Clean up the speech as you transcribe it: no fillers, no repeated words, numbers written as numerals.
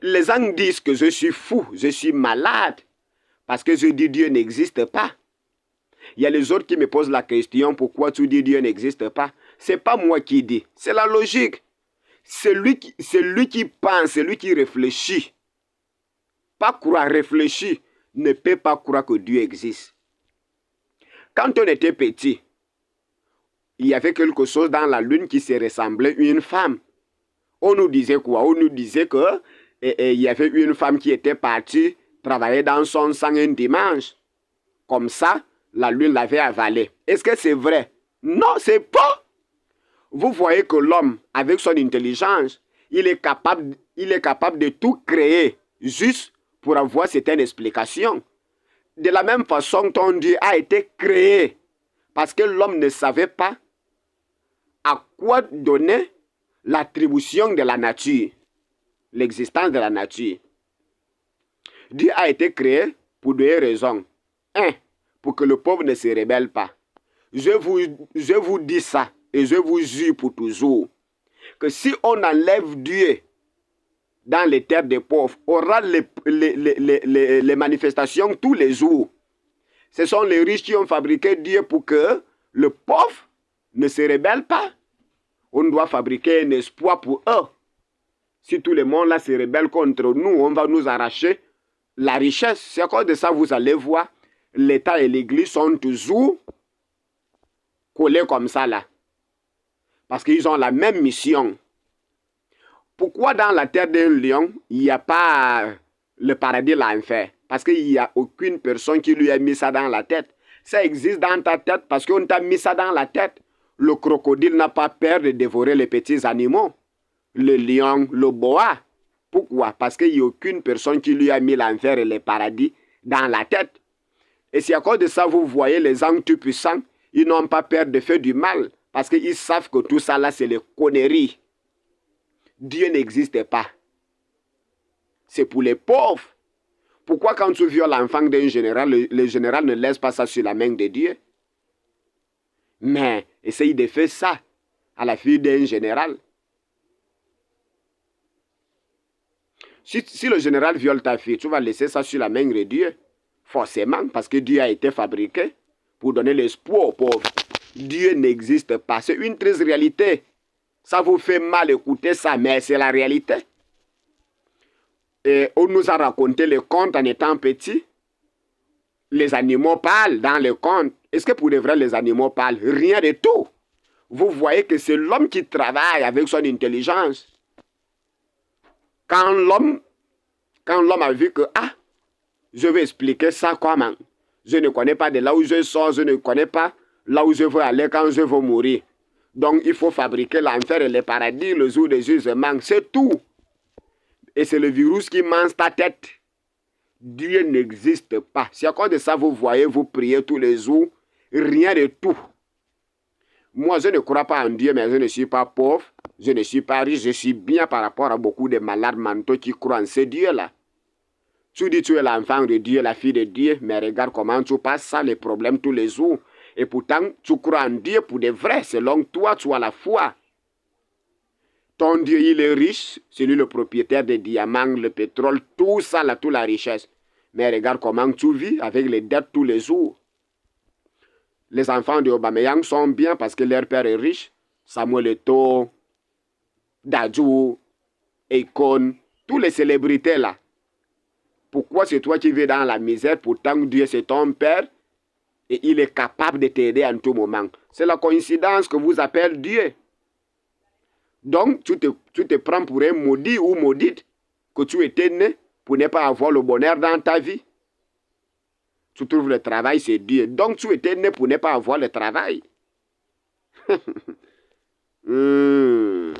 Les gens disent que je suis fou, je suis malade, parce que je dis Dieu n'existe pas. Il y a les autres qui me posent la question, pourquoi tu dis Dieu n'existe pas? Ce n'est pas moi qui dis, c'est la logique. C'est lui qui pense, c'est lui qui réfléchit. Pas croire, réfléchir, ne peut pas croire que Dieu existe. Quand on était petit, il y avait quelque chose dans la lune qui se ressemblait à une femme. On nous disait quoi? On nous disait que il y avait une femme qui était partie travailler dans son sang un dimanche. Comme ça, la lune l'avait avalé. Est-ce que c'est vrai? Non, c'est pas. Vous voyez que l'homme, avec son intelligence, il est capable de tout créer juste pour avoir certaines explications. De la même façon, ton Dieu a été créé parce que l'homme ne savait pas à quoi donner l'attribution de la nature, l'existence de la nature. Dieu a été créé pour deux raisons. Un, pour que le pauvre ne se rebelle pas. Je vous dis ça et je vous jure pour toujours que si on enlève Dieu dans les terres des pauvres, on aura les manifestations tous les jours. Ce sont les riches qui ont fabriqué Dieu pour que le pauvre ne se rebelle pas. On doit fabriquer un espoir pour eux. Si tout le monde là se rebelle contre nous, on va nous arracher la richesse. C'est à cause de ça, vous allez voir, l'État et l'Église sont toujours collés comme ça là. Parce qu'ils ont la même mission. Pourquoi dans la terre d'un lion, il n'y a pas le paradis, l'enfer? Parce qu'il n'y a aucune personne qui lui a mis ça dans la tête. Ça existe dans ta tête parce qu'on t'a mis ça dans la tête. Le crocodile n'a pas peur de dévorer les petits animaux. Le lion, le boa. Pourquoi? Parce qu'il n'y a aucune personne qui lui a mis l'enfer et le paradis dans la tête. Et c'est à cause de ça, vous voyez les gens tout puissants, ils n'ont pas peur de faire du mal. Parce qu'ils savent que tout ça là, c'est les conneries. Dieu n'existe pas. C'est pour les pauvres. Pourquoi quand tu violes l'enfant d'un général, le général ne laisse pas ça sur la main de Dieu? Mais essaye de faire ça à la fille d'un général. Si le général viole ta fille, tu vas laisser ça sur la main de Dieu. Forcément, parce que Dieu a été fabriqué pour donner l'espoir aux pauvres. Dieu n'existe pas. C'est une triste réalité. Ça vous fait mal écouter ça, mais c'est la réalité. Et on nous a raconté les contes en étant petits. Les animaux parlent dans les contes. Est-ce que pour de vrai les animaux parlent? Rien de tout. Vous voyez que c'est l'homme qui travaille avec son intelligence. Quand l'homme a vu que, je vais expliquer ça comment. Je ne connais pas de là où je sors, je ne connais pas là où je veux aller quand je veux mourir. Donc il faut fabriquer l'enfer et le paradis le jour des jugements. C'est tout. Et c'est le virus qui mange ta tête. Dieu n'existe pas. C'est à cause de ça, vous voyez, vous priez tous les jours. Rien de tout. Moi, je ne crois pas en Dieu, mais je ne suis pas pauvre. Je ne suis pas riche. Je suis bien par rapport à beaucoup de malades mentaux qui croient en ce Dieu-là. Tu dis tu es l'enfant de Dieu, la fille de Dieu, mais regarde comment tu passes ça, les problèmes tous les jours. Et pourtant, tu crois en Dieu pour de vrai. Selon toi, tu as la foi. Ton Dieu, il est riche. C'est lui le propriétaire des diamants, le pétrole, tout ça, là, toute la richesse. Mais regarde comment tu vis avec les dettes tous les jours. Les enfants de Aubameyang sont bien parce que leur père est riche. Samuel Eto'o, Dadju, Akon, tous les célébrités là. Pourquoi c'est toi qui vis dans la misère? Pourtant Dieu c'est ton père et il est capable de t'aider en tout moment. C'est la coïncidence que vous appelez Dieu. Donc tu te prends pour un maudit ou maudite que tu étais né pour ne pas avoir le bonheur dans ta vie. Tu trouves le travail, c'est Dieu. Donc tu étais né pour ne pas avoir le travail.